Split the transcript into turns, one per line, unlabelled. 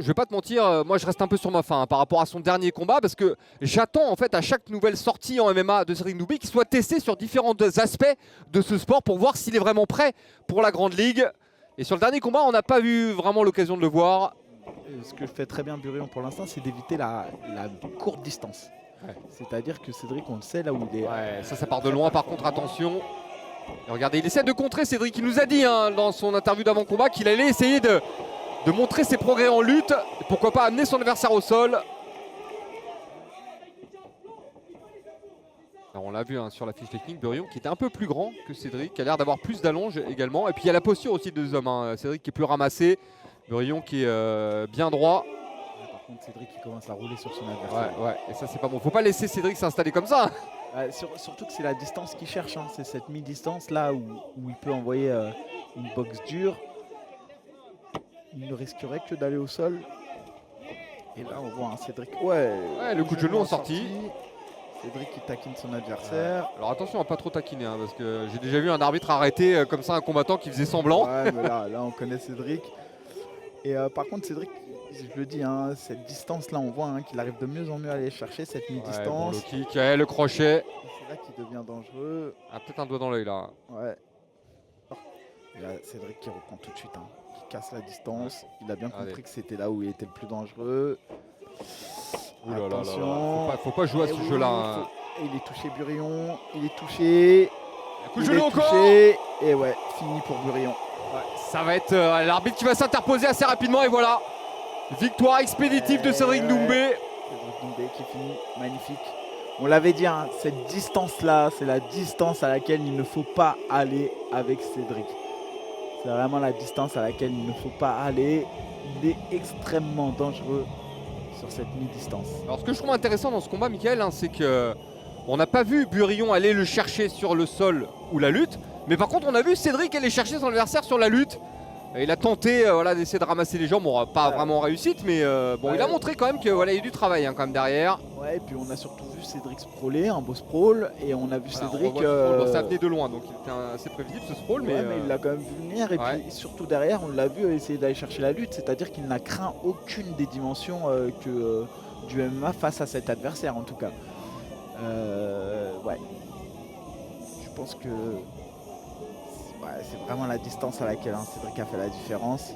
je vais pas te mentir, moi je reste un peu sur ma faim par rapport à son dernier combat parce que j'attends en fait à chaque nouvelle sortie en MMA de Cédric Doumbé qu'il soit testé sur différents aspects de ce sport pour voir s'il est vraiment prêt pour la Grande Ligue. Et sur le dernier combat, on n'a pas vu vraiment l'occasion de le voir.
Ce que fait très bien Burion pour l'instant, c'est d'éviter la courte distance.
Ouais.
C'est-à-dire que Cédric, on le sait, là où il est.
Ouais, ça part de loin par contre, attention. Et regardez, il essaie de contrer Cédric. Il nous a dit dans son interview d'avant-combat qu'il allait essayer de montrer ses progrès en lutte. Et pourquoi pas amener son adversaire au sol. Alors on l'a vu sur la fiche technique, Burion qui était un peu plus grand que Cédric, qui a l'air d'avoir plus d'allonge également. Et puis il y a la posture aussi des deux hommes. Cédric qui est plus ramassé, Burion qui est bien droit.
Par contre, Cédric qui commence à rouler sur son adversaire.
Ouais, et ça c'est pas bon. Faut pas laisser Cédric s'installer comme ça.
Surtout que c'est la distance qu'il cherche. C'est cette mi-distance là où il peut envoyer une boxe dure. Il ne risquerait que d'aller au sol. Et là, on voit un Cédric. Ouais,
le coup de genou en sortie.
Cédric qui taquine son adversaire.
Alors attention à pas trop taquiner parce que j'ai déjà vu un arbitre arrêter comme ça un combattant qui faisait semblant.
Ouais, mais là on connaît Cédric. Et par contre Cédric, je le dis, cette distance là on voit qu'il arrive de mieux en mieux à aller chercher cette mi-distance.
Bon, le kick, le crochet.
C'est là qu'il devient dangereux.
Peut-être un doigt dans l'œil là.
Ouais. Et là Cédric qui reprend tout de suite, qui casse la distance. Il a bien compris que c'était là où il était le plus dangereux.
Ouh là
attention.
là. Faut pas jouer à ce jeu-là.
Et il est touché Burion, il est touché.
Coup de genou encore.
Et ouais, fini pour Burion.
Ça va être l'arbitre qui va s'interposer assez rapidement et voilà. Victoire expéditive de Cédric Doumbé.
Cédric Doumbé qui finit, magnifique. On l'avait dit, cette distance-là, c'est la distance à laquelle il ne faut pas aller avec Cédric. C'est vraiment la distance à laquelle il ne faut pas aller. Il est extrêmement dangereux sur cette mi-distance.
Alors ce que je trouve intéressant dans ce combat, Mickaël, c'est que on n'a pas vu Burion aller le chercher sur le sol ou la lutte, mais par contre on a vu Cédric aller chercher son adversaire sur la lutte. Et il a tenté d'essayer de ramasser les jambes, bon, pas vraiment en réussite, mais il a montré quand même qu'il y a eu du travail quand même derrière.
Ouais, et puis on a surtout vu Cédric sprawler, un beau sprawl, et on a vu Cédric.
Ça venait de loin, donc il était assez prévisible ce sprawl, mais
il l'a quand même vu venir, et puis surtout derrière, on l'a vu essayer d'aller chercher la lutte, c'est-à-dire qu'il n'a craint aucune des dimensions du MMA face à cet adversaire en tout cas. Je pense que c'est vraiment la distance à laquelle Cédric a fait la différence.